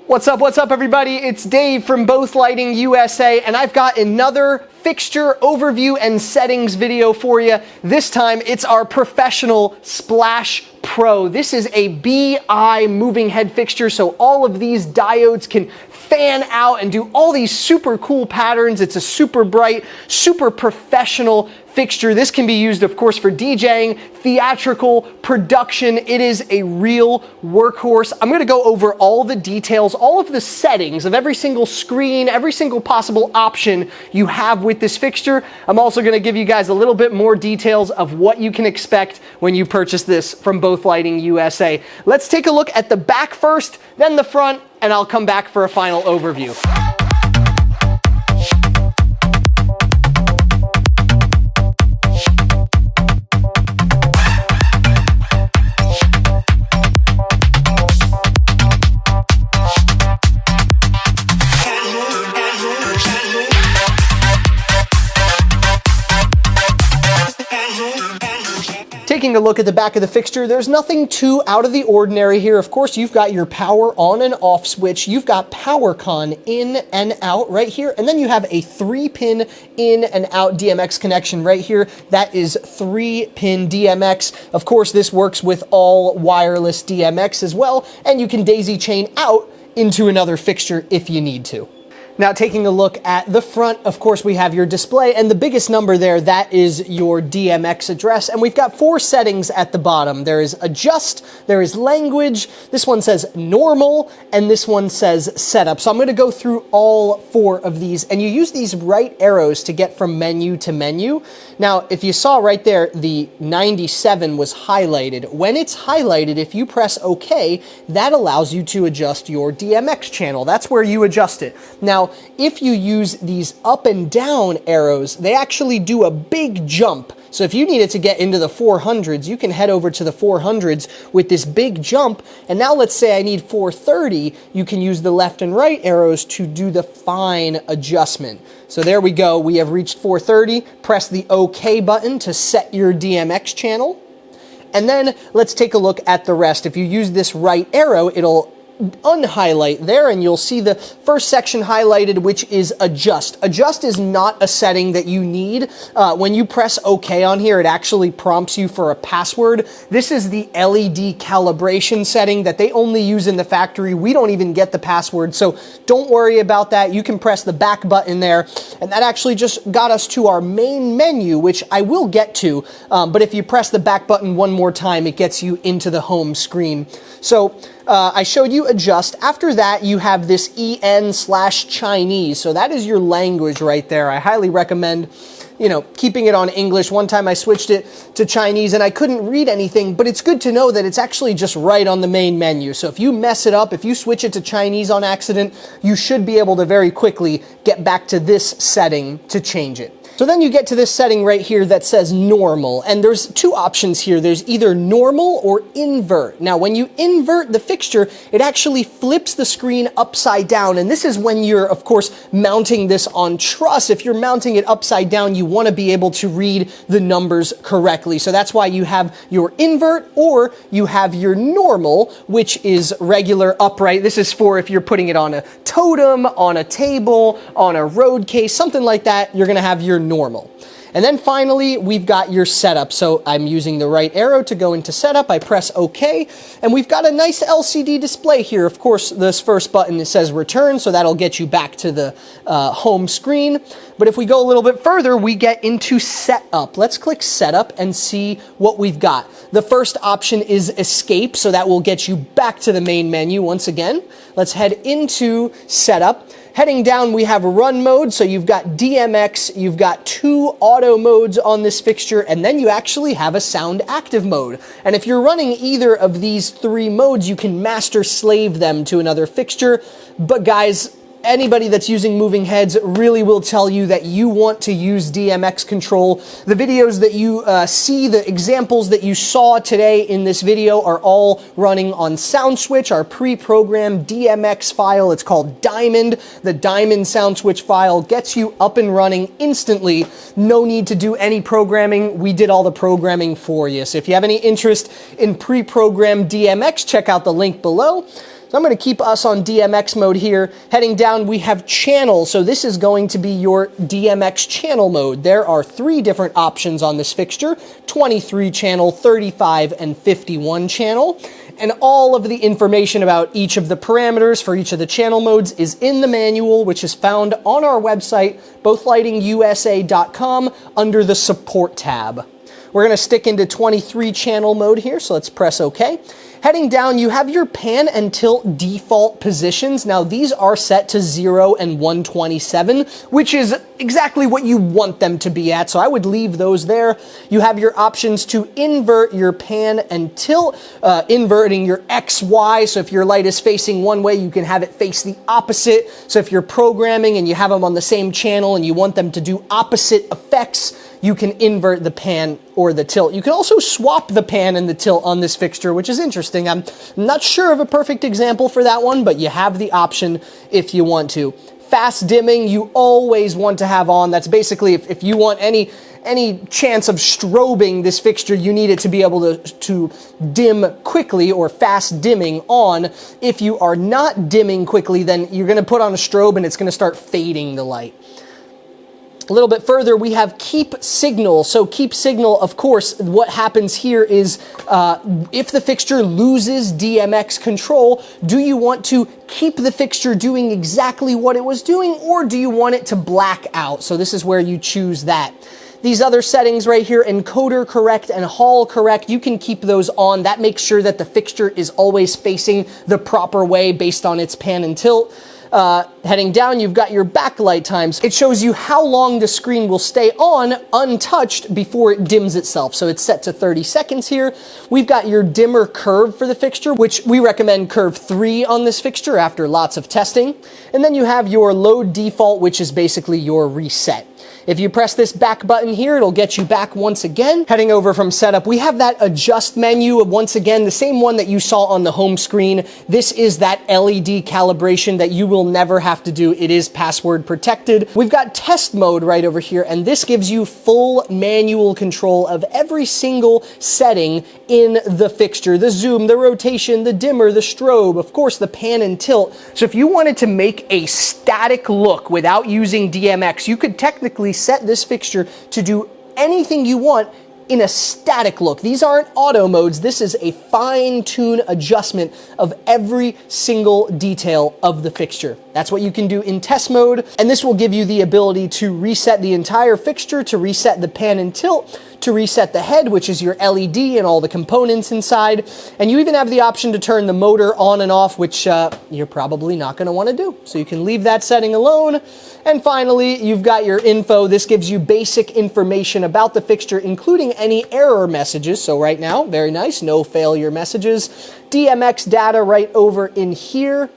What's up everybody? It's Dave from Both Lighting USA, and I've got another fixture overview and settings video for you. This time it's our professional Splash Pro. This is a BI moving head fixture, so all of these diodes can fan out and do all these super cool patterns. It's a super bright, super professional fixture. This can be used, of course, for DJing, theatrical, production. It is a real workhorse. I'm gonna go over all the details, all of the settings of every single screen, every single possible option you have with this fixture. I'm also gonna give you guys a little bit more details of what you can expect when you purchase this from Both Lighting USA. Let's take a look at the back first, then the front, and I'll come back for a final overview. Taking a look at the back of the fixture, there's nothing too out of the ordinary here. Of course, you've got your power on and off switch. You've got power con in and out right here. And then you have a 3-pin in and out DMX connection right here. That is 3-pin DMX. Of course, this works with all wireless DMX as well. And you can daisy chain out into another fixture if you need to. Now, taking a look at the front, of course, we have your display, and the biggest number there, that is your DMX address. And we've got 4 settings at the bottom. There is adjust, there is language, this one says normal, and this one says setup. So I'm gonna go through all 4 of these, and you use these right arrows to get from menu to menu. Now, if you saw right there, the 97 was highlighted. When it's highlighted, if you press OK, that allows you to adjust your DMX channel. That's where you adjust it. Now, if you use these up and down arrows, they actually do a big jump. So if you needed to get into the 400s, you can head over to the 400s with this big jump. And now let's say I need 430, you can use the left and right arrows to do the fine adjustment. So there we go, we have reached 430. Press the OK button to set your DMX channel. And then let's take a look at the rest. If you use this right arrow, it'll unhighlight there, and you'll see the first section highlighted, which is adjust. Adjust is not a setting that you need. When you press OK on here, it actually prompts you for a password. This is the LED calibration setting that they only use in the factory. We don't even get the password, so don't worry about that. You can press the back button there, and that actually just got us to our main menu, which I will get to, but if you press the back button one more time, it gets you into the home screen. So I showed you adjust. After that, you have this EN/Chinese. So that is your language right there. I highly recommend, keeping it on English. One time I switched it to Chinese and I couldn't read anything, but it's good to know that it's actually just right on the main menu. So if you mess it up, if you switch it to Chinese on accident, you should be able to very quickly get back to this setting to change it. So then you get to this setting right here that says normal, and there's 2 options here. There's either normal or invert. Now, when you invert the fixture, it actually flips the screen upside down, and this is when you're, of course, mounting this on truss. If you're mounting it upside down, you want to be able to read the numbers correctly. So that's why you have your invert, or you have your normal, which is regular upright. This is for if you're putting it on a totem, on a table, on a road case, something like that, you're going to have your normal. And then finally, we've got your setup. So I'm using the right arrow to go into setup. I press OK, and we've got a nice LCD display here. Of course, this first button, it says return, so that'll get you back to the home screen. But if we go a little bit further, we get into setup. Let's click setup and see what we've got. The first option is escape, so that will get you back to the main menu once again. Let's head into setup. Heading down, we have run mode, so you've got DMX, you've got 2 auto modes on this fixture, and then you actually have a sound active mode. And if you're running either of these 3 modes, you can master slave them to another fixture. But guys, anybody that's using moving heads really will tell you that you want to use DMX control. The videos that you see, the examples that you saw today in this video are all running on SoundSwitch, our pre-programmed DMX file. It's called Diamond. The Diamond SoundSwitch file gets you up and running instantly. No need to do any programming. We did all the programming for you. So if you have any interest in pre-programmed DMX, check out the link below. So I'm going to keep us on DMX mode here. Heading down, we have channel. So this is going to be your DMX channel mode. There are 3 different options on this fixture: 23 channel, 35, and 51 channel. And all of the information about each of the parameters for each of the channel modes is in the manual, which is found on our website, bothlightingusa.com, under the support tab. We're going to stick into 23 channel mode here, so let's press OK. Heading down, you have your pan and tilt default positions. Now, these are set to 0 and 127, which is exactly what you want them to be at, so I would leave those there. You have your options to invert your pan and tilt, inverting your X, Y, so if your light is facing one way, you can have it face the opposite. So if you're programming and you have them on the same channel and you want them to do opposite effects, you can invert the pan or the tilt. You can also swap the pan and the tilt on this fixture, which is interesting. I'm not sure of a perfect example for that one, but you have the option if you want to. Fast dimming, you always want to have on. That's basically if you want any chance of strobing this fixture, you need it to be able to dim quickly, or fast dimming on. If you are not dimming quickly, then you're going to put on a strobe and it's going to start fading the light. A little bit further, we have keep signal. So keep signal, of course, what happens here is if the fixture loses DMX control, do you want to keep the fixture doing exactly what it was doing, or do you want it to black out? So this is where you choose that. These other settings right here, encoder correct and hall correct, you can keep those on. That makes sure that the fixture is always facing the proper way based on its pan and tilt. Heading down, you've got your backlight times. It shows you how long the screen will stay on untouched before it dims itself. So it's set to 30 seconds here. We've got your dimmer curve for the fixture, which we recommend curve 3 on this fixture after lots of testing. And then you have your load default, which is basically your reset. If you press this back button here, it'll get you back once again. Heading over from setup, we have that adjust menu. Once again, the same one that you saw on the home screen. This is that LED calibration that you will never have to do. It is password protected. We've got test mode right over here, and this gives you full manual control of every single setting in the fixture. The zoom, the rotation, the dimmer, the strobe, of course, the pan and tilt. So if you wanted to make a static look without using DMX, you could technically set this fixture to do anything you want in a static look. These aren't auto modes. This is a fine-tune adjustment of every single detail of the fixture. That's what you can do in test mode, and this will give you the ability to reset the entire fixture, to reset the pan and tilt, to reset the head, which is your LED and all the components inside. And you even have the option to turn the motor on and off, which you're probably not going to want to do. So you can leave that setting alone. And finally, you've got your info. This gives you basic information about the fixture, including any error messages. So right now, very nice, no failure messages. DMX data right over in here.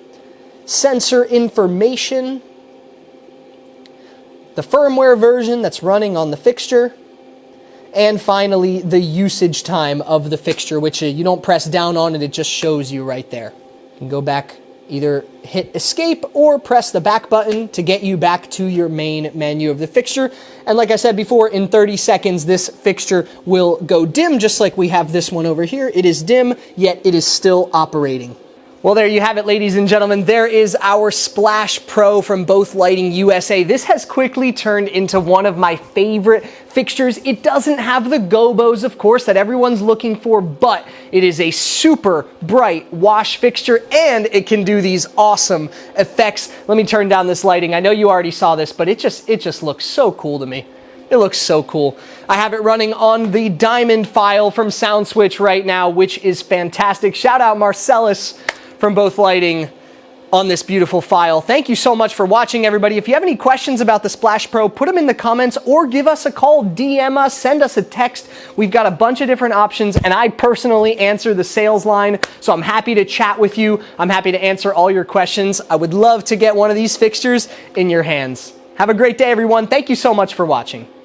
Sensor information. The firmware version that's running on the fixture. And finally, the usage time of the fixture, which you don't press down on it, it just shows you right there. You can go back, either hit escape or press the back button to get you back to your main menu of the fixture. And like I said before, in 30 seconds, this fixture will go dim, just like we have this one over here. It is dim, yet it is still operating. Well, there you have it, ladies and gentlemen. There is our Splash Pro from Both Lighting USA. This has quickly turned into one of my favorite fixtures. It doesn't have the gobos, of course, that everyone's looking for, but it is a super bright wash fixture, and it can do these awesome effects. Let me turn down this lighting. I know you already saw this, but it just looks so cool to me. It looks so cool. I have it running on the Diamond file from SoundSwitch right now, which is fantastic. Shout out Marcellus from Both Lighting on this beautiful file. Thank you so much for watching, everybody. If you have any questions about the Splash Pro, put them in the comments or give us a call, DM us, send us a text. We've got a bunch of different options, and I personally answer the sales line, so I'm happy to chat with you. I'm happy to answer all your questions. I would love to get one of these fixtures in your hands. Have a great day, everyone. Thank you so much for watching.